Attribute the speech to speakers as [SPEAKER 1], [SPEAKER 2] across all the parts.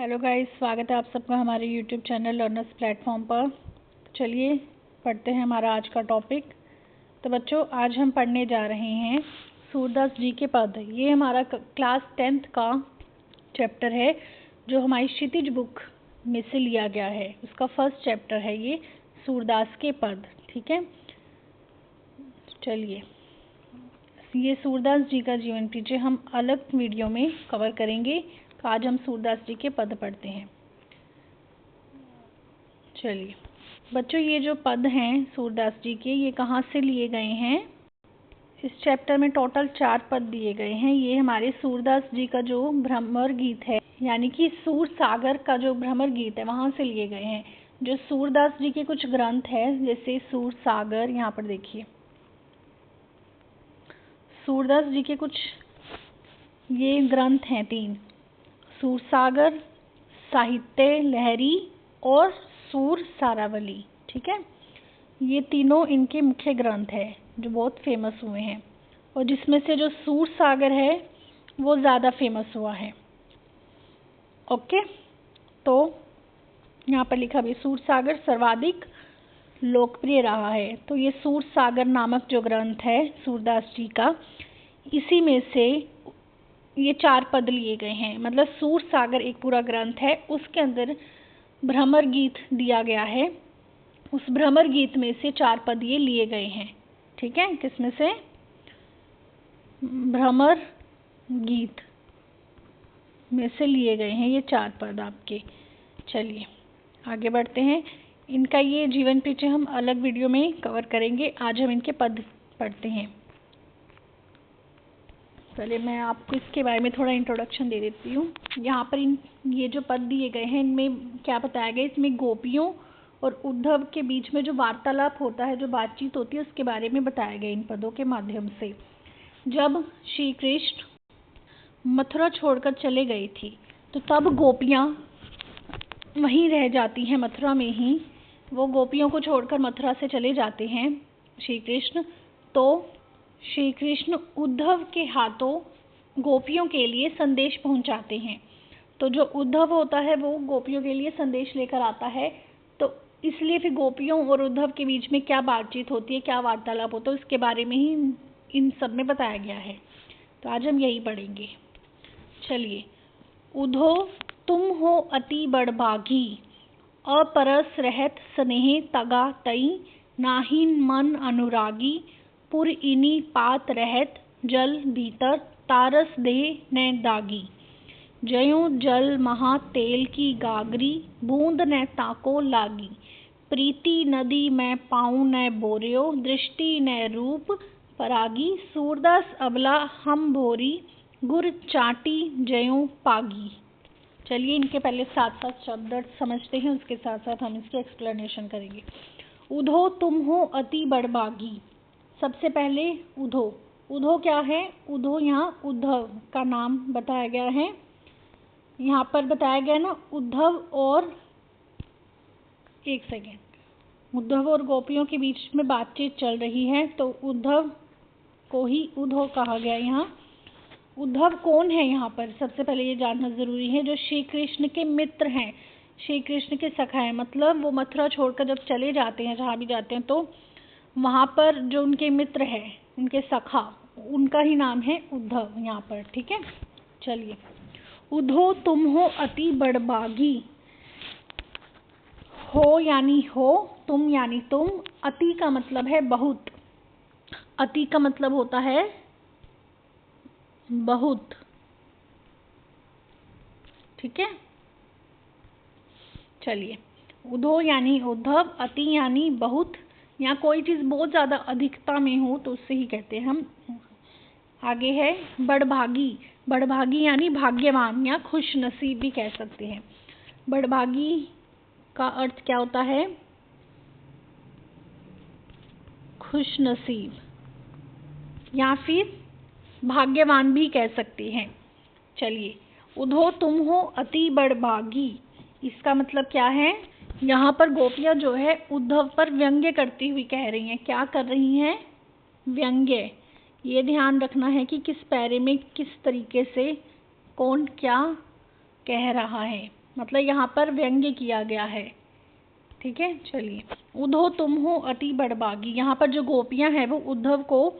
[SPEAKER 1] Hello guys, स्वागत है आप सबका हमारे यूट्यूब चैनल लर्नर्स प्लेटफॉर्म पर। चलिए पढ़ते हैं हमारा आज का टॉपिक। तो बच्चों, आज हम पढ़ने जा रहे हैं सूरदास जी के पद। ये हमारा क्लास 10th का चैप्टर है जो हमारी क्षितिज बुक में से लिया गया है। उसका फर्स्ट चैप्टर है ये सूरदास के पद। ठीक है, चलिए ये सूरदास जी का जीवन परिचय हम अलग वीडियो में कवर करेंगे। तो आज हम सूरदास जी के पद पढ़ते हैं। चलिए बच्चों, ये जो पद हैं सूरदास जी के, ये कहाँ से लिए गए हैं? इस चैप्टर में टोटल 4 पद दिए गए हैं। ये हमारे सूरदास जी का जो भ्रमर गीत है, यानी कि सूर सागर का जो भ्रमर गीत है, वहाँ से लिए गए हैं। जो सूरदास जी के कुछ ग्रंथ हैं, जैसे सूर सागर, यहाँ पर देखिए सूरदास जी के कुछ ये ग्रंथ हैं 3: सूर सागर, साहित्य लहरी और सूर सारावली। ठीक है, ये तीनों इनके मुख्य ग्रंथ हैं जो बहुत फेमस हुए हैं, और जिसमें से जो सूर सागर है वो ज़्यादा फेमस हुआ है। ओके, तो यहाँ पर लिखा भी सूर सागर सर्वाधिक लोकप्रिय रहा है। तो ये सूर सागर नामक जो ग्रंथ है सूरदास जी का, इसी में से ये 4 पद लिए गए हैं। मतलब सूर सागर एक पूरा ग्रंथ है, उसके अंदर भ्रमर गीत दिया गया है। उस भ्रमर गीत में से 4 पद ये लिए गए हैं। ठीक है, किसमें से? भ्रमर गीत में से लिए गए हैं ये 4 पद आपके। चलिए आगे बढ़ते हैं। इनका ये जीवन परिचय हम अलग वीडियो में कवर करेंगे। आज हम इनके पद पढ़ते हैं। चलिए मैं आपको इसके बारे में थोड़ा इंट्रोडक्शन दे देती हूँ। यहाँ पर ये जो पद दिए गए हैं, इनमें क्या बताया गया? इसमें गोपियों और उद्धव के बीच में जो वार्तालाप होता है, जो बातचीत होती है, उसके बारे में बताया गया इन पदों के माध्यम से। जब श्री कृष्ण मथुरा छोड़कर चले गए थी, तो तब गोपियाँ वहीं रह जाती हैं, मथुरा में ही। वो गोपियों को छोड़कर मथुरा से चले जाते हैं श्री कृष्ण। तो श्री कृष्ण उद्धव के हाथों गोपियों के लिए संदेश पहुंचाते हैं। तो जो उद्धव होता है वो गोपियों के लिए संदेश लेकर आता है। तो इसलिए फिर गोपियों और उद्धव के बीच में क्या बातचीत होती है, क्या वार्तालाप होता है, उसके बारे में ही इन सब में बताया गया है। तो आज हम यही पढ़ेंगे। चलिए, उधो तुम हो अति बड़भागी, अपरस रहत स्नेह तगा तई, नाहिन मन अनुरागी, पुर इनी पात रहत जल भीतर, तारस दे न दागी। जयों जल महा तेल की गागरी, बूंद न ताको लागी। प्रीति नदी में पाऊँ न बोर्यो, दृष्टि न रूप परागी। सूरदास अबला हम भोरी, गुर चाटी जयों पागी। चलिए इनके पहले साथ साथ शब्द समझते हैं, उसके साथ साथ हम इसके एक्सप्लेनेशन करेंगे। उधो तुम हो अति बड़भागी। सबसे पहले उधो, उधो क्या है? उधो यहाँ उद्धव का नाम बताया गया है। यहाँ पर बताया गया ना, उद्धव और एक सेकेंड, उद्धव और गोपियों के बीच में बातचीत चल रही है, तो उद्धव को ही उधो कहा गया। यहाँ उद्धव कौन है? यहाँ पर सबसे पहले ये जानना जरूरी है। जो श्री कृष्ण के मित्र हैं, श्री कृष्ण के सखा हैं। मतलब वो मथुरा छोड़कर जब चले जाते हैं, जहाँ भी जाते हैं, तो वहाँ पर जो उनके मित्र हैं, उनके सखा, उनका ही नाम है उद्धव यहाँ पर। ठीक है, चलिए। उधो तुम हो अति बड़भागी। हो यानी हो, तुम यानी तुम, अति का मतलब है बहुत। अति का मतलब होता है बहुत। ठीक है, चलिए। उधो यानी उद्धव, अति यानी बहुत, या कोई चीज़ बहुत ज़्यादा अधिकता में हो तो उससे ही कहते हैं हम। आगे है बड़भागी। बड़भागी यानी भाग्यवान या खुश नसीब भी कह सकते हैं। बड़भागी का अर्थ क्या होता है? खुश नसीब या फिर भाग्यवान भी कह सकते हैं। चलिए, उधो तुम हो अति बड़भागी, इसका मतलब क्या है? यहाँ पर गोपियाँ जो है उद्धव पर व्यंग्य करती हुई कह रही हैं। क्या कर रही हैं? व्यंग्य। ये ध्यान रखना है कि किस पैरे में किस तरीके से कौन क्या कह रहा है। मतलब यहाँ पर व्यंग्य किया गया है। ठीक है, चलिए। उद्धव तुम हो अति बड़भागी, यहाँ पर जो गोपियाँ हैं वो उद्धव को,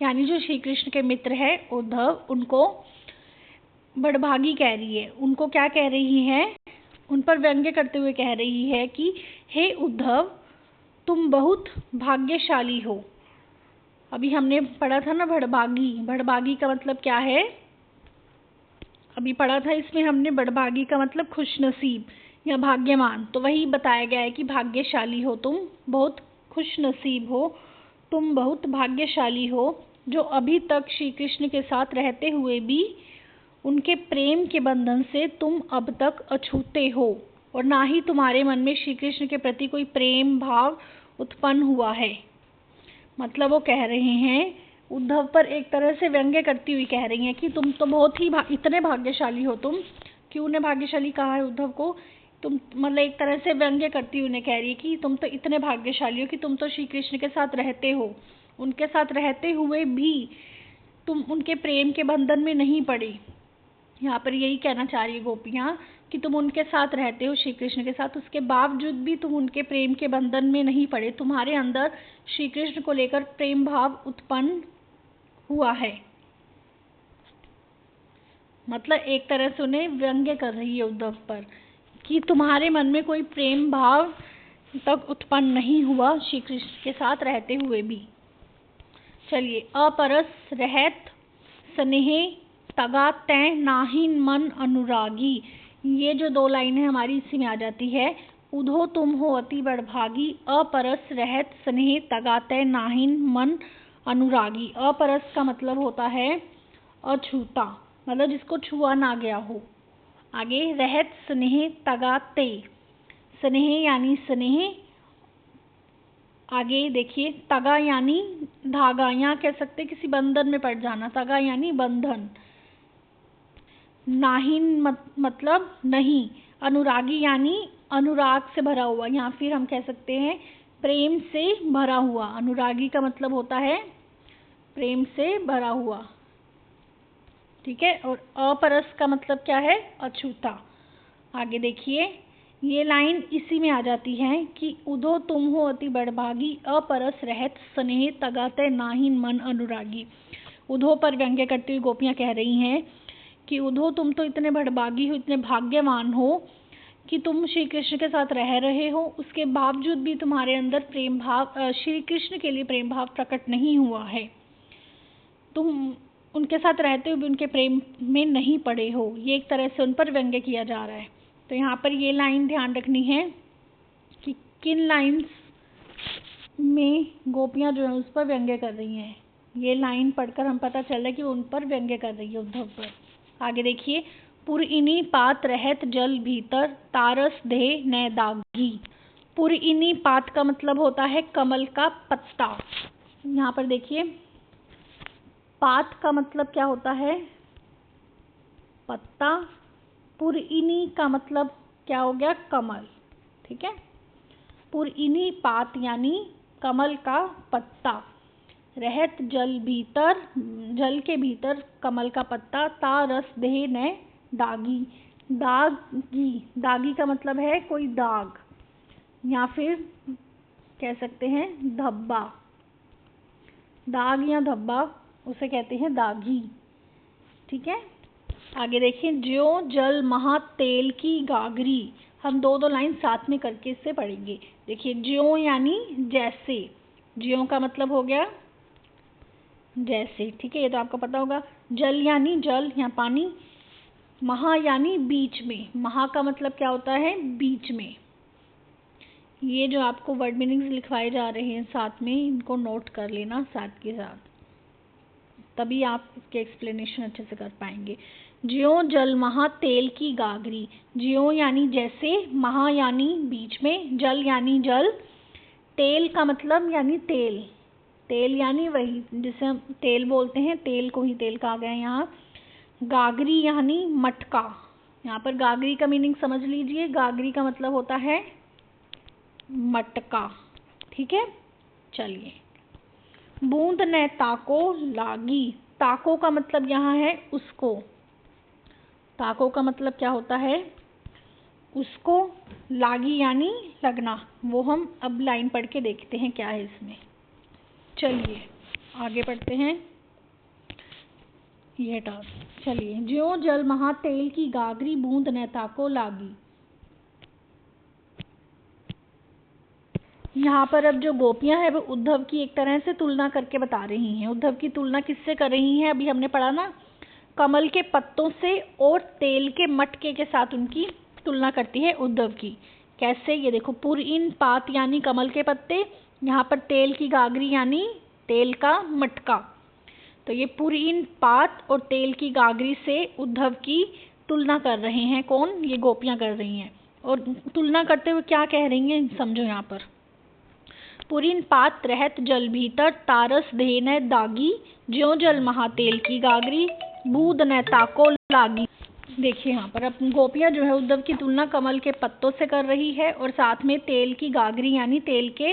[SPEAKER 1] यानी जो श्री कृष्ण के मित्र है उद्धव, उनको बड़भागी कह रही है। उनको क्या कह रही है, उन पर व्यंग्य करते हुए कह रही है कि हे उद्धव तुम बहुत भाग्यशाली हो। अभी हमने पढ़ा था ना बड़भागी, बड़भागी का मतलब क्या है, अभी पढ़ा था इसमें हमने, बड़भागी का मतलब खुशनसीब या भाग्यवान। तो वही बताया गया है कि भाग्यशाली हो तुम, बहुत खुशनसीब हो, तुम बहुत भाग्यशाली हो जो अभी तक श्री कृष्ण के साथ रहते हुए भी उनके प्रेम के बंधन से तुम अब तक अछूते हो, और ना ही तुम्हारे मन में श्री कृष्ण के प्रति कोई प्रेम भाव उत्पन्न हुआ है। मतलब वो कह रहे हैं, उद्धव पर एक तरह से व्यंग्य करती हुई कह रही हैं कि तुम तो बहुत ही इतने भाग्यशाली हो तुम। क्यों ने भाग्यशाली कहा है उद्धव को, तुम मतलब एक तरह से व्यंग्य करती हुई उन्हें कह रही है कि तुम तो इतने भाग्यशाली हो कि तुम तो श्री कृष्ण के साथ रहते हो, उनके साथ रहते हुए भी तुम उनके प्रेम के बंधन में नहीं पड़े। यहाँ पर यही कहना चाह रही है गोपियाँ कि तुम उनके साथ रहते हो श्री कृष्ण के साथ, उसके बावजूद भी तुम उनके प्रेम के बंधन में नहीं पड़े, तुम्हारे अंदर श्री कृष्ण को लेकर प्रेम भाव उत्पन्न हुआ है। मतलब एक तरह से उन्हें व्यंग्य कर रही है उद्धव पर कि तुम्हारे मन में कोई प्रेम भाव तक उत्पन्न नहीं हुआ श्री कृष्ण के साथ रहते हुए भी। चलिए, अपरस रहत स्नेह तगा तै नाहिन मन अनुरागी, ये जो दो लाइनें हमारी इसी में आ जाती है। उधो तुम हो अति बड़भागी, अपरस रहत स्नेह तगा तै नाहिन मन अनुरागी। अपरस का मतलब होता है अछूता, मतलब जिसको छुआ ना गया हो। आगे रहत स्नेह तगा ते, स्नेह यानी स्नेह, आगे देखिए तगा यानी धागा, यहाँ कह सकते किसी बंधन में पड़ जाना, तगा यानी बंधन। नाहिन मतलब नहीं, अनुरागी यानी अनुराग से भरा हुआ, या फिर हम कह सकते हैं प्रेम से भरा हुआ। अनुरागी का मतलब होता है प्रेम से भरा हुआ। ठीक है, और अपरस का मतलब क्या है, अछूता। आगे देखिए, ये लाइन इसी में आ जाती है कि उधो तुम हो अति बड़भागी, अपरस रहत स्नेह तगाते नाहिन मन अनुरागी। उधो पर व्यंग्य करती हुई गोपियाँ कह रही हैं कि उधो तुम तो इतने बड़भागी हो, इतने भाग्यवान हो कि तुम श्री कृष्ण के साथ रह रहे हो, उसके बावजूद भी तुम्हारे अंदर प्रेम भाव, श्री कृष्ण के लिए प्रेम भाव प्रकट नहीं हुआ है, तुम उनके साथ रहते हुए भी उनके प्रेम में नहीं पड़े हो। ये एक तरह से उन पर व्यंग्य किया जा रहा है। तो यहाँ पर ये लाइन ध्यान रखनी है कि किन लाइन्स में गोपियाँ जो है उस पर व्यंग्य कर रही हैं। ये लाइन पढ़कर हम पता चल रहा है कि उन पर व्यंग्य कर रही है उद्धव पर। आगे देखिए, पुरइनी पात रहत जल भीतर, तारस देह न दागी। पुरइनी पात का मतलब होता है कमल का पत्ता। यहाँ पर देखिए, पात का मतलब क्या होता है, पत्ता। पुरइनी का मतलब क्या हो गया, कमल। ठीक है, पुरइनी पात यानी कमल का पत्ता, रहत जल भीतर, जल के भीतर कमल का पत्ता, ता रस देह न दागी। दागी, दागी का मतलब है कोई दाग, या फिर कह सकते हैं धब्बा। दाग या धब्बा उसे कहते हैं दागी। ठीक है, आगे देखिए, ज्यो जल महा तेल की गागरी। हम दो दो लाइन साथ में करके इससे पढ़ेंगे। देखिए, ज्यो यानी जैसे, ज्यो का मतलब हो गया जैसे। ठीक है, ये तो आपको पता होगा। जल यानी जल या पानी, महा यानी बीच में, महा का मतलब क्या होता है, बीच में। ये जो आपको वर्ड मीनिंग्स लिखवाए जा रहे हैं साथ में, इनको नोट कर लेना साथ के साथ, तभी आप इसके एक्सप्लेनेशन अच्छे से कर पाएंगे। ज्यो जल महा तेल की गागरी। ज्यो यानी जैसे, महा यानी बीच में, जल यानी जल, तेल का मतलब यानी तेल, तेल यानी वही जिसे हम तेल बोलते हैं, तेल को ही तेल कहा गया है यहाँ। गागरी यानी मटका। यहाँ पर गागरी का मीनिंग समझ लीजिए, गागरी का मतलब होता है मटका। ठीक है, चलिए। बूंद न ताको लागी। ताको का मतलब यहाँ है उसको, ताको का मतलब क्या होता है, उसको लागी यानी लगना। वो हम अब लाइन पढ़ के देखते हैं क्या है इसमें। चलिए आगे पढ़ते हैं। ये टास्क चलिए। ज्यों जल महा तेल की गागरी बूंद न ताको लागी। यहाँ पर अब जो गोपियां हैं वो उद्धव की एक तरह से तुलना करके बता रही हैं। उद्धव की तुलना किससे कर रही हैं? अभी हमने पढ़ा ना, कमल के पत्तों से और तेल के मटके के साथ उनकी तुलना करती है उद्धव की। कैसे? ये देखो, पुर इन पात यानी कमल के पत्ते, यहाँ पर तेल की गागरी यानी तेल का मटका। तो ये पुर इन पात और तेल की गागरी से उद्धव की तुलना कर रहे हैं। कौन? ये गोपियां कर रही हैं। और तुलना करते हुए क्या कह रही हैं समझो। यहाँ पर पुरीन पात रहत जल भीतर तारस देह न दागी, ज्यों जल महातेल की गागरी बूंद न ताको लागी। देखिए यहाँ पर अब गोपियां जो है उद्धव की तुलना कमल के पत्तों से कर रही है और साथ में तेल की गागरी यानी तेल के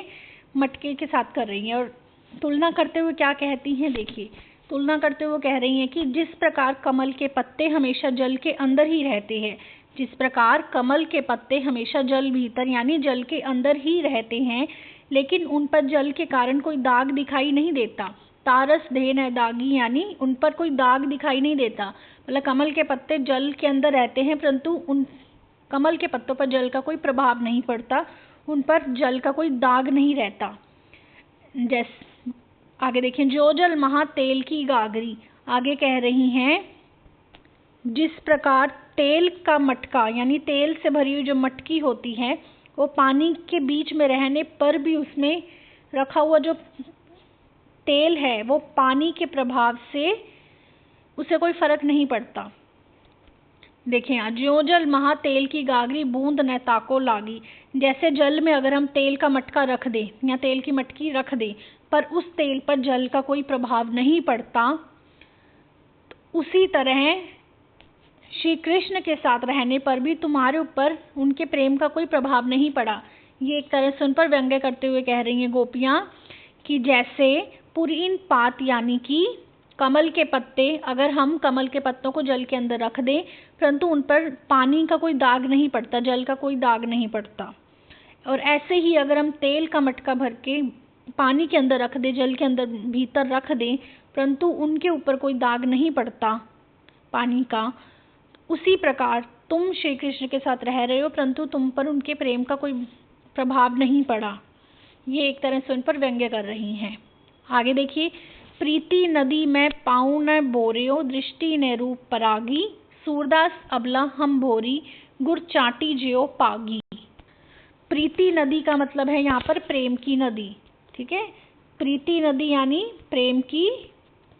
[SPEAKER 1] मटके के साथ कर रही है। और तुलना करते हुए क्या कहती हैं? देखिए, तुलना करते हुए कह रही हैं कि जिस प्रकार कमल के पत्ते हमेशा जल के अंदर ही रहते हैं, जिस प्रकार कमल के पत्ते हमेशा जल भीतर यानी जल के अंदर ही रहते हैं, लेकिन उन पर जल के कारण कोई दाग दिखाई नहीं देता। तारस देह न दागी यानी उन पर कोई दाग दिखाई नहीं देता। मतलब कमल के पत्ते जल के अंदर रहते हैं परंतु उन कमल के पत्तों पर जल का कोई प्रभाव नहीं पड़ता, उन पर जल का कोई दाग नहीं रहता। जैसे आगे देखें, जो जल महा तेल की गागरी, आगे कह रही हैं जिस प्रकार तेल का मटका यानी तेल से भरी हुई जो मटकी होती है वो पानी के बीच में रहने पर भी उसमें रखा हुआ जो तेल है वो पानी के प्रभाव से उसे कोई फर्क नहीं पड़ता। देखें यहाँ, ज्यों जल महा तेल की गागरी बूंद न ताको लागी। जैसे जल में अगर हम तेल का मटका रख दें या तेल की मटकी रख दें पर उस तेल पर जल का कोई प्रभाव नहीं पड़ता, उसी तरह श्री कृष्ण के साथ रहने पर भी तुम्हारे ऊपर उनके प्रेम का कोई प्रभाव नहीं पड़ा। ये एक तरह से उन पर व्यंग्य करते हुए कह रही हैं गोपियां कि जैसे पुरीन पात यानी कि कमल के पत्ते, अगर हम कमल के पत्तों को जल के अंदर रख दें परंतु उन पर पानी का कोई दाग नहीं पड़ता, जल का कोई दाग नहीं पड़ता। और ऐसे ही अगर हम तेल का मटका भर के पानी के अंदर रख दें, जल के अंदर भीतर रख दें परंतु उनके ऊपर कोई दाग नहीं पड़ता पानी का, उसी प्रकार तुम श्री कृष्ण के साथ रह रहे हो परंतु तुम पर उनके प्रेम का कोई प्रभाव नहीं पड़ा। ये एक तरह से उन पर व्यंग्य कर रही हैं। आगे देखिए, प्रीति नदी में पाऊँ न बोरियो, दृष्टि ने रूप परागी, सूरदास अबला हम भोरी, गुर चाटी ज्यो पागी। प्रीति नदी का मतलब है यहाँ पर प्रेम की नदी। ठीक है, प्रीति नदी यानी प्रेम की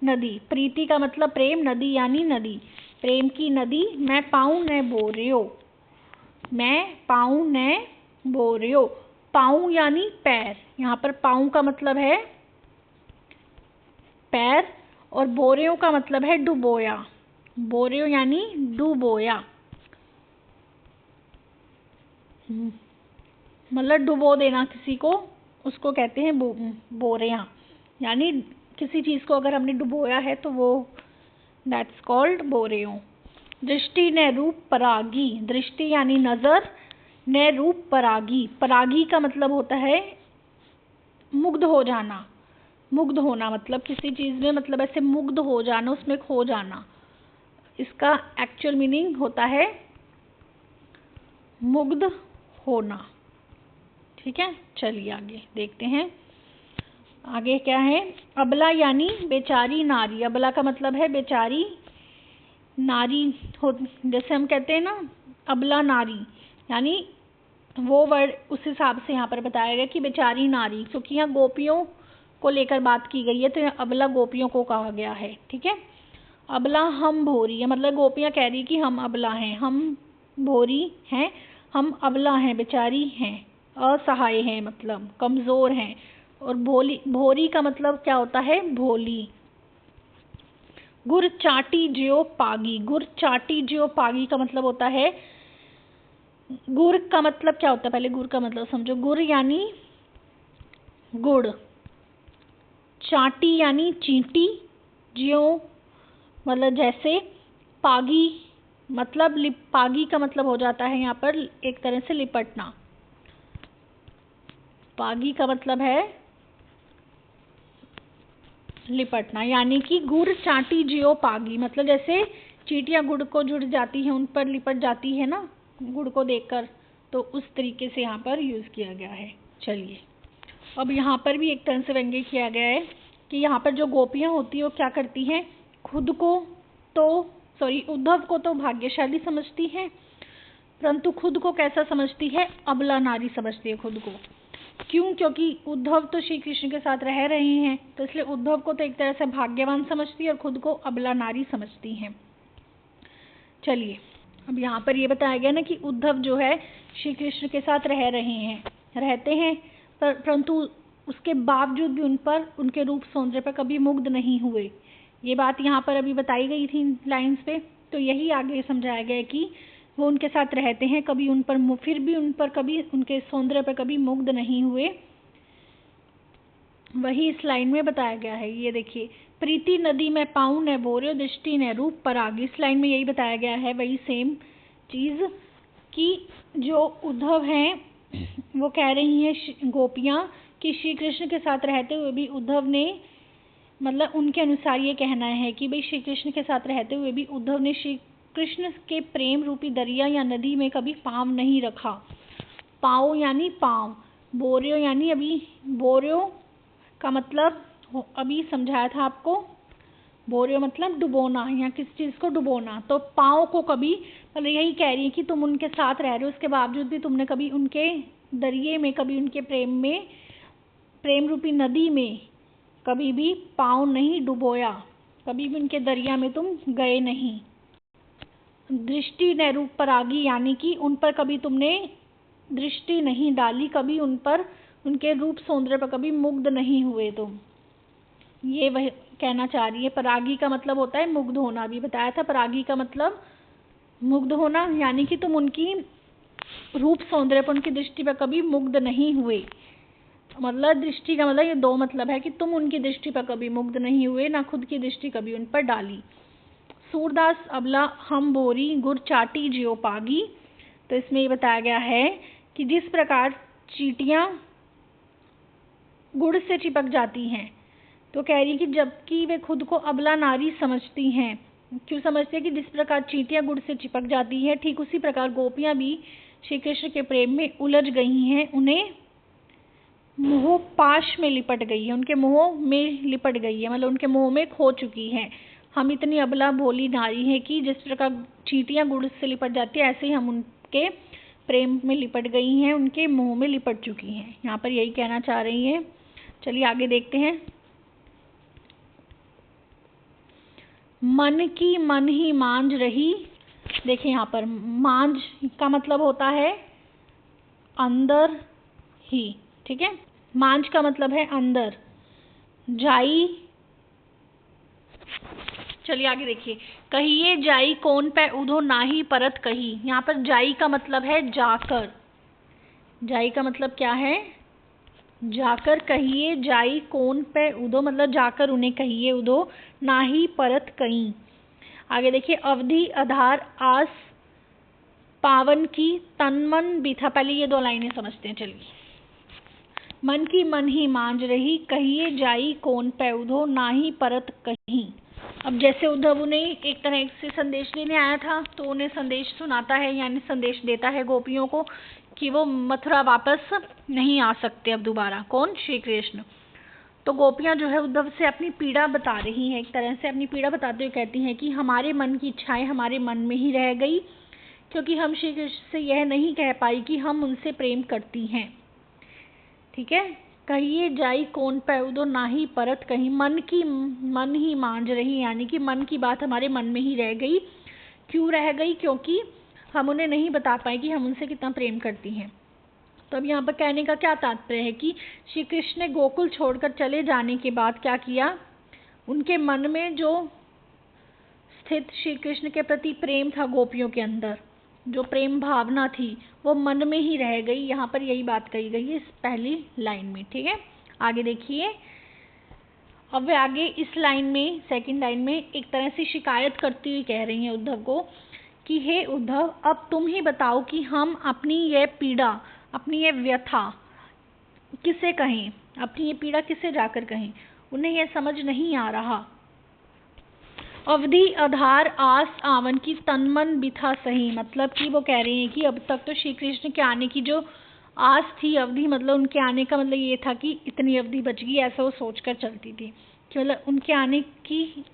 [SPEAKER 1] नदी। प्रीति का मतलब प्रेम, नदी यानी नदी, प्रेम की नदी। मैं पाऊँ न बोरियो, मैं पाऊँ न बोरियो। पाऊँ यानी पैर, यहाँ पर पाऊँ का मतलब है पैर और बोरियो का मतलब है डुबोया। बोरियो यानी डुबोया, मतलब डुबो देना किसी को, उसको कहते हैं बोरिया। यानी किसी चीज़ को अगर हमने डुबोया है तो वो दैट्स कॉल्ड बोरियो। दृष्टि ने रूप परागी, दृष्टि यानी नज़र, ने रूप परागी। परागी का मतलब होता है मुग्ध हो जाना, मुग्ध होना, मतलब किसी चीज़ में मतलब ऐसे मुग्ध हो जाना, उसमें खो जाना। इसका एक्चुअल मीनिंग होता है मुग्ध होना। ठीक है, चलिए आगे देखते हैं। आगे क्या है? अबला यानी बेचारी नारी। अबला का मतलब है बेचारी नारी हो, जैसे हम कहते हैं ना अबला नारी, यानी वो वर्ड उस हिसाब से यहाँ पर बताया गया कि बेचारी नारी, क्योंकि यहाँ गोपियों को लेकर बात की गई है तो यहाँ अबला गोपियों को कहा गया है। ठीक है, अबला हम भोरी है, मतलब गोपियाँ कह रही कि हम अबला हैं, हम भोरी हैं, हम अबला हैं, बेचारी हैं, असहाय हैं, मतलब कमज़ोर हैं। और भोली, भोरी का मतलब क्या होता है? भोली। गुर चाटी ज्यो पागी, गुर चाटी ज्यो पागी का मतलब होता है, गुर का मतलब क्या होता है? पहले गुर का मतलब समझो। गुर यानी गुड़, चाटी यानी चींटी, ज्यो मतलब जैसे, पागी मतलब पागी का मतलब हो जाता है यहाँ पर एक तरह से लिपटना। पागी का मतलब है लिपटना, यानी कि गुड़ चाटी जियो पागी, मतलब जैसे चींटियां गुड़ को जुड़ जाती हैं, उन पर लिपट जाती है ना गुड़ को देखकर, तो उस तरीके से यहाँ पर यूज़ किया गया है। चलिए अब यहाँ पर भी एक तरह से व्यंग्य किया गया है कि यहाँ पर जो गोपियाँ होती हैं वो क्या करती हैं, खुद को तो उद्धव को तो भाग्यशाली समझती हैं, परंतु खुद को कैसा समझती है, अबला नारी समझती है खुद को। क्यों? क्योंकि उद्धव तो श्री कृष्ण के साथ रह रहे हैं, तो इसलिए उद्धव को तो एक तरह से भाग्यवान समझती है और खुद को अबला नारी समझती हैं। चलिए अब यहाँ पर ये बताया गया ना कि उद्धव जो है श्री कृष्ण के साथ रहते हैं परंतु उसके बावजूद भी उन पर उनके रूप सौंदर्य पर कभी मुग्ध नहीं हुए। ये बात यहाँ पर अभी बताई गई थी लाइंस पे, तो यही आगे समझाया गया कि वो उनके साथ रहते हैं, कभी उन पर फिर भी उन पर कभी उनके सौंदर्य पर कभी मुग्ध नहीं हुए, वही इस लाइन में बताया गया है। ये देखिए, प्रीति नदी में पाऊं न बोर्यो दृष्टि न रूप परागी, इस लाइन में यही बताया गया है, वही सेम चीज़ कि जो उद्धव हैं वो कह रही हैं गोपियाँ कि श्री कृष्ण के साथ रहते हुए भी उद्धव ने, मतलब उनके अनुसार ये कहना है कि भाई श्री कृष्ण के साथ रहते हुए भी उद्धव ने श्री कृष्ण के प्रेम रूपी दरिया या नदी में कभी पाँव नहीं रखा। पाँव यानी पाँव, बोर्यो यानी अभी बोर्यो का मतलब अभी समझाया था आपको, बोर्यो मतलब डुबोना या किसी चीज़ को डुबोना, तो पाँव को कभी, मतलब यही कह रही है कि तुम उनके साथ रह रहे हो, उसके बावजूद भी तुमने कभी उनके दरिए में, कभी उनके प्रेम रूपी नदी में कभी भी पाँव नहीं डुबोया, कभी भी उनके दरिया में तुम गए नहीं। दृष्टि न रूप परागी, यानी कि उन पर कभी तुमने दृष्टि नहीं डाली, कभी उन पर उनके रूप सौंदर्य पर कभी मुग्ध नहीं हुए तुम, ये वह कहना चाह रही है। परागी का मतलब होता है मुग्ध होना, अभी बताया था परागी का मतलब मुग्ध होना, यानी कि तुम उनकी रूप सौंदर्य पर, उनकी दृष्टि पर कभी मुग्ध नहीं हुए। मतलब दृष्टि का मतलब ये दो मतलब है कि तुम उनकी दृष्टि पर कभी मुग्ध नहीं हुए, ना खुद की दृष्टि कभी उन पर डाली। सूरदास अबला हम बोरी गुड़ चाटी जियो पागी, तो इसमें ये बताया गया है कि जिस प्रकार चींटियां गुड़ से चिपक जाती हैं, तो कह रही है कि जबकि वे खुद को अबला नारी समझती हैं। क्यों समझती है? कि जिस प्रकार चींटियां गुड़ से चिपक जाती हैं, ठीक उसी प्रकार गोपियां भी श्री कृष्ण के प्रेम में उलझ गई हैं, उन्हें मोह पाश में लिपट गई है, उनके मोह में लिपट गई है, मतलब उनके मोह में खो चुकी हैं। हम इतनी अबला भोली नारी हैं कि जिस प्रकार चींटियां गुड़ से लिपट जाती है, ऐसे ही हम उनके प्रेम में लिपट गई हैं, उनके मोह में लिपट चुकी हैं। यहाँ पर यही कहना चाह रही हैं। चलिए आगे देखते हैं। मन की मन ही मांझ रही, देखिए यहाँ पर मांझ का मतलब होता है अंदर ही, ठीक है, मांझ का मतलब है अंदर। जाई, चलिए आगे देखिए, कहिए जाई कौन पे उधो नाही परत कही, यहाँ पर जाई का मतलब है जाकर, जाई का मतलब क्या है, जाकर, कहिए जाई कौन पे उधो मतलब जाकर उन्हें कहिए, उधो नाही परत कहीं। आगे देखिए, अवधि आधार आस पावन की तन मन बिथा, पहले ये दो लाइनें समझते हैं। चलिए, मन की मन ही मांझ रही, कहिए जाई कौन पे उधो नाही परत कहीं। अब जैसे उद्धव उन्हें एक तरह से संदेश लेने आया था, तो उन्हें संदेश सुनाता है, यानी संदेश देता है गोपियों को कि वो मथुरा वापस नहीं आ सकते अब दोबारा। कौन? श्री कृष्ण। तो गोपियां जो है उद्धव से अपनी पीड़ा बता रही हैं, एक तरह से अपनी पीड़ा बताते हुए कहती हैं कि हमारे मन की इच्छाएं हमारे मन में ही रह गई, क्योंकि हम श्री कृष्ण से यह नहीं कह पाई कि हम उनसे प्रेम करती हैं। ठीक है, कहिए जाई कौन पे उदो नाही परत कहीं, मन की मन ही मांझ रही, यानी कि मन की बात हमारे मन में ही रह गई। क्यों रह गई? क्योंकि हम उन्हें नहीं बता पाए कि हम उनसे कितना प्रेम करती हैं। तो अब यहाँ पर कहने का क्या तात्पर्य है कि श्री कृष्ण ने गोकुल छोड़कर चले जाने के बाद क्या किया, उनके मन में जो स्थित श्री कृष्ण के प्रति प्रेम था, गोपियों के अंदर जो प्रेम भावना थी, वो मन में ही रह गई। यहाँ पर यही बात कही गई है इस पहली लाइन में। ठीक है, आगे देखिए। अब वे आगे इस लाइन में, सेकंड लाइन में एक तरह से शिकायत करती हुई कह रही हैं उद्धव को कि हे उद्धव, अब तुम ही बताओ कि हम अपनी ये पीड़ा, अपनी ये व्यथा किसे कहें, अपनी ये पीड़ा किसे जाकर कहें। उन्हें यह समझ नहीं आ रहा। अवधि आधार आस आवन की तन मन बिथा सही, मतलब कि वो कह रहे हैं कि अब तक तो श्री कृष्ण के आने की जो आस थी, अवधि मतलब उनके आने का मतलब ये था कि इतनी अवधि बच गई, ऐसा वो सोचकर चलती थी कि मतलब उनके आने की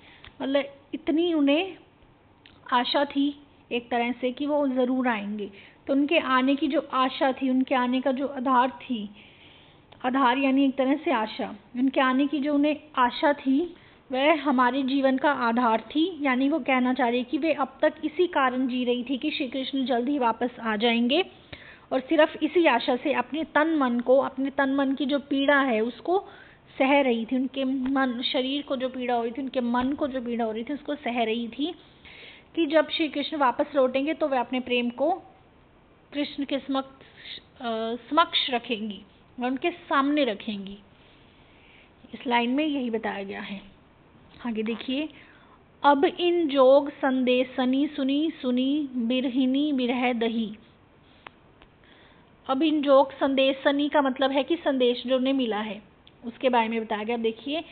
[SPEAKER 1] मतलब इतनी उन्हें आशा थी एक तरह से कि वो ज़रूर आएंगे। तो उनके आने की जो आशा थी, उनके आने का जो आधार थी, आधार यानी एक तरह से आशा, उनके आने की जो उन्हें आशा थी वह हमारे जीवन का आधार थी। यानी वो कहना चाह रही कि वे अब तक इसी कारण जी रही थी कि श्री कृष्ण जल्द ही वापस आ जाएंगे, और सिर्फ इसी आशा से अपने तन मन को, अपने तन मन की जो पीड़ा है उसको सह रही थी। उनके मन, शरीर को जो पीड़ा हो रही थी, उनके मन को जो पीड़ा हो रही थी, उसको सह रही थी कि जब श्री कृष्ण वापस लौटेंगे तो वे अपने प्रेम को कृष्ण के समक्ष रखेंगी, वह उनके सामने रखेंगी। इस लाइन में यही बताया गया है। आगे देखिए, अब इन जोग संदेशनी सुनी सुनी बिरहिनी बिरह दही। अब इन जोग संदेशनी का मतलब है कि संदेश जो उन्हें मिला है उसके बारे में बताया गया। देखिए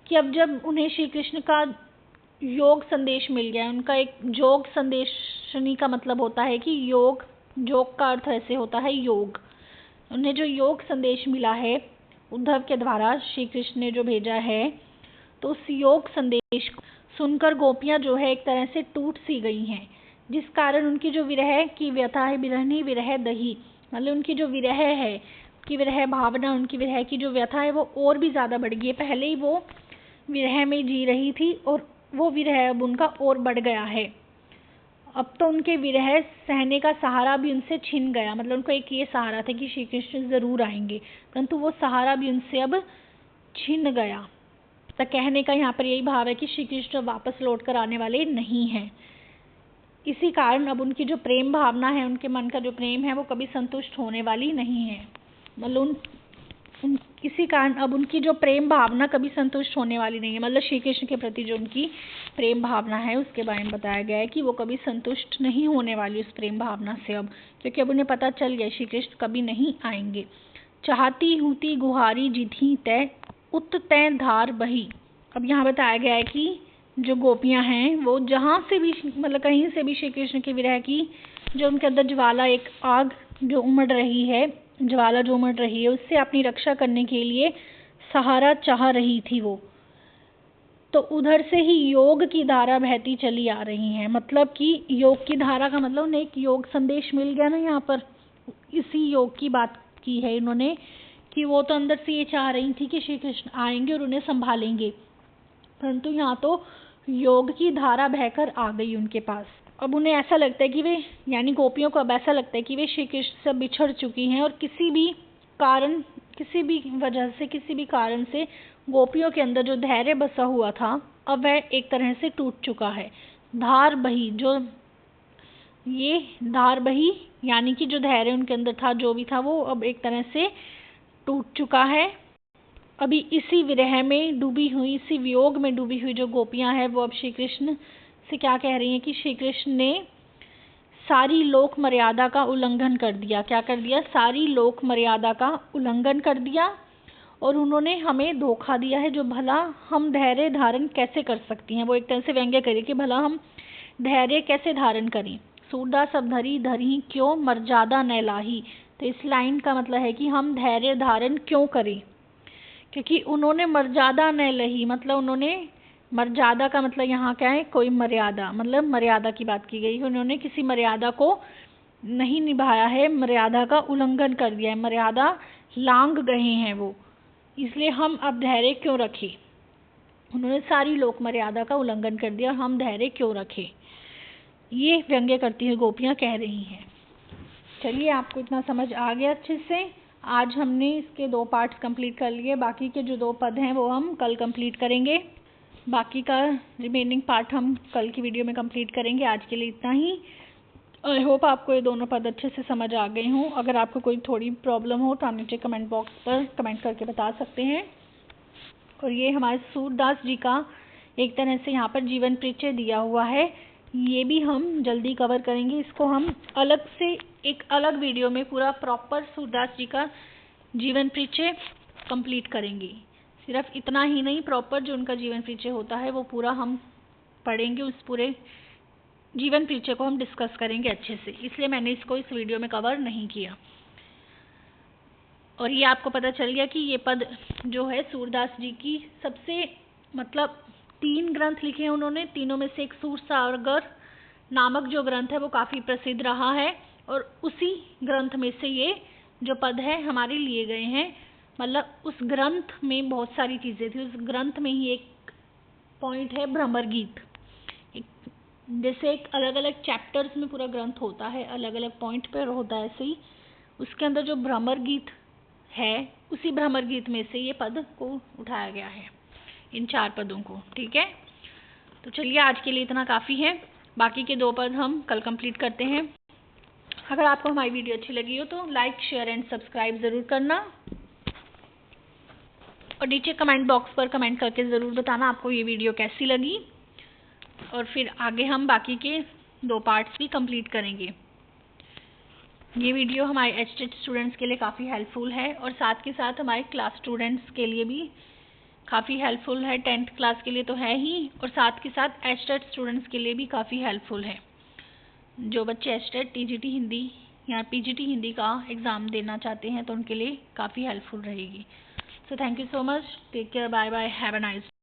[SPEAKER 1] कि अब जब उन्हें श्री कृष्ण का योग संदेश मिल गया, उनका एक जोग संदेशनी का मतलब होता है कि योग, जोग का अर्थ ऐसे होता है योग। उन्हें जो योग संदेश मिला है उद्धव के द्वारा, श्री कृष्ण ने जो भेजा है, तो उस योग संदेश को सुनकर गोपियां जो है एक तरह से टूट सी गई हैं, जिस कारण उनकी जो विरह की व्यथा है, बिरहनी विरह दही, मतलब उनकी जो विरह है, की विरह भावना, उनकी विरह की जो व्यथा है वो और भी ज़्यादा बढ़ गई है। पहले ही वो विरह में जी रही थी और वो विरह अब उनका और बढ़ गया है। अब तो उनके विरह सहने का सहारा भी उनसे छिन गया। मतलब उनको एक ये सहारा था कि श्री कृष्ण ज़रूर आएंगे, परंतु वो सहारा भी उनसे अब छिन गया। तो कहने का यहाँ पर यही भाव है कि श्री कृष्ण वापस लौट कर आने वाले नहीं हैं। इसी कारण अब उनकी जो प्रेम भावना है, उनके मन का जो प्रेम है, वो कभी संतुष्ट होने वाली नहीं है। मतलब इसी कारण अब उनकी जो प्रेम भावना कभी संतुष्ट होने वाली नहीं है। मतलब श्री कृष्ण के प्रति जो उनकी प्रेम भावना है उसके बारे में बताया गया है कि वो कभी संतुष्ट नहीं होने वाली उस प्रेम भावना से अब, क्योंकि अब उन्हें पता चल गया श्री कृष्ण कभी नहीं आएंगे। चाहती हूती गुहारी जिथी तय उत तय धार बही। अब यहाँ बताया गया है कि जो गोपियाँ हैं वो जहाँ से भी, मतलब कहीं से भी श्री कृष्ण के विरह की जो उनके अंदर ज्वाला, एक आग जो उमड़ रही है, ज्वाला जो उमड़ रही है, उससे अपनी रक्षा करने के लिए सहारा चाह रही थी वो, तो उधर से ही योग की धारा बहती चली आ रही है। मतलब कि योग की धारा का मतलब उन्हें एक योग संदेश मिल गया ना, यहाँ पर इसी योग की बात की है इन्होंने कि वो तो अंदर से ये चाह रही थी कि श्री कृष्ण आएंगे और उन्हें संभालेंगे, परंतु यहाँ तो योग की धारा बहकर आ गई उनके पास। अब उन्हें ऐसा लगता है कि वे, यानी गोपियों को अब ऐसा लगता है कि वे श्री कृष्ण से बिछड़ चुकी हैं, और किसी भी कारण, किसी भी वजह से, किसी भी कारण से गोपियों के अंदर जो धैर्य बसा हुआ था अब वह एक तरह से टूट चुका है। धार बही, जो ये धार बही यानी कि जो धैर्य उनके अंदर था, जो भी था, वो अब एक तरह से टूट चुका है। अभी इसी विरह में डूबी हुई, इसी वियोग में डूबी हुई जो गोपियां हैं वो अब श्री कृष्ण से क्या कह रही हैं कि श्री कृष्ण ने सारी लोक मर्यादा का उल्लंघन कर दिया। क्या कर दिया? सारी लोक मर्यादा का उल्लंघन कर दिया, और उन्होंने हमें धोखा दिया है, जो भला हम धैर्य धारण कैसे कर सकती हैं। वो एक तरह से व्यंग्य करे कि भला हम धैर्य कैसे धारण करें। सूरदास अब धरी धरी क्यों मर्यादा न लाही। तो इस लाइन का मतलब है कि हम धैर्य धारण क्यों करें, क्योंकि उन्होंने मर्यादा न लही। मतलब उन्होंने, मर्यादा का मतलब यहाँ क्या है? कोई मर्यादा, मतलब मर्यादा की बात की गई है। उन्होंने किसी मर्यादा को नहीं निभाया है, मर्यादा का उल्लंघन कर दिया है, मर्यादा लांघ गए हैं वो, इसलिए हम अब धैर्य क्यों रखें। उन्होंने सारी लोक मर्यादा का उल्लंघन कर दिया, हम धैर्य क्यों रखें। ये व्यंग्य करती हुई गोपियाँ कह रही हैं। चलिए, आपको इतना समझ आ गया अच्छे से। आज हमने इसके 2 पार्ट्स कंप्लीट कर लिए, बाकी के जो 2 पद हैं वो हम कल कंप्लीट करेंगे। बाकी का रिमेनिंग पार्ट हम कल की वीडियो में कंप्लीट करेंगे। आज के लिए इतना ही। आई होप आपको ये दोनों पद अच्छे से समझ आ गए हों। अगर आपको कोई थोड़ी प्रॉब्लम हो तो आप नीचे कमेंट बॉक्स पर कमेंट करके बता सकते हैं। और ये हमारे सूरदास जी का एक तरह से यहाँ पर जीवन परिचय दिया हुआ है ये भी हम जल्दी कवर करेंगे। इसको हम अलग से एक अलग वीडियो में पूरा प्रॉपर सूरदास जी का जीवन परिचय कंप्लीट करेंगे। सिर्फ इतना ही नहीं, प्रॉपर जो उनका जीवन परिचय होता है वो पूरा हम पढ़ेंगे, उस पूरे जीवन परिचय को हम डिस्कस करेंगे अच्छे से, इसलिए मैंने इसको इस वीडियो में कवर नहीं किया। और ये आपको पता चल गया कि ये पद जो है सूरदास जी की सबसे, मतलब 3 ग्रंथ लिखे हैं उन्होंने, तीनों में से एक सूरसागर नामक जो ग्रंथ है वो काफ़ी प्रसिद्ध रहा है, और उसी ग्रंथ में से ये जो पद है हमारे लिए गए हैं। मतलब उस ग्रंथ में बहुत सारी चीज़ें थी, उस ग्रंथ में ही एक पॉइंट है भ्रमर गीत। जैसे एक अलग अलग चैप्टर्स में पूरा ग्रंथ होता है, अलग अलग पॉइंट पर होता है, ऐसे ही उसके अंदर जो भ्रमर गीत है, उसी भ्रमर गीत में से ये पद को उठाया गया है, इन 4 पदों को। ठीक है, तो चलिए आज के लिए इतना काफ़ी है, बाकी के 2 पद हम कल कंप्लीट करते हैं। अगर आपको हमारी वीडियो अच्छी लगी हो तो लाइक, शेयर एंड सब्सक्राइब ज़रूर करना, और नीचे कमेंट बॉक्स पर कमेंट करके ज़रूर बताना आपको ये वीडियो कैसी लगी, और फिर आगे हम बाकी के 2 पार्ट्स भी कंप्लीट करेंगे। ये वीडियो हमारे एचटेट स्टूडेंट्स के लिए काफ़ी हेल्पफुल है, और साथ के साथ हमारे क्लास स्टूडेंट्स के लिए भी काफ़ी हेल्पफुल है। 10th क्लास के लिए तो है ही, और साथ के साथ एचटेट स्टूडेंट्स के लिए भी काफ़ी हेल्पफुल है। जो बच्चे एचटेट, टीजीटी हिंदी या पीजीटी हिंदी का एग्ज़ाम देना चाहते हैं तो उनके लिए काफ़ी हेल्पफुल रहेगी। So thank you so much, take care, bye bye, have a nice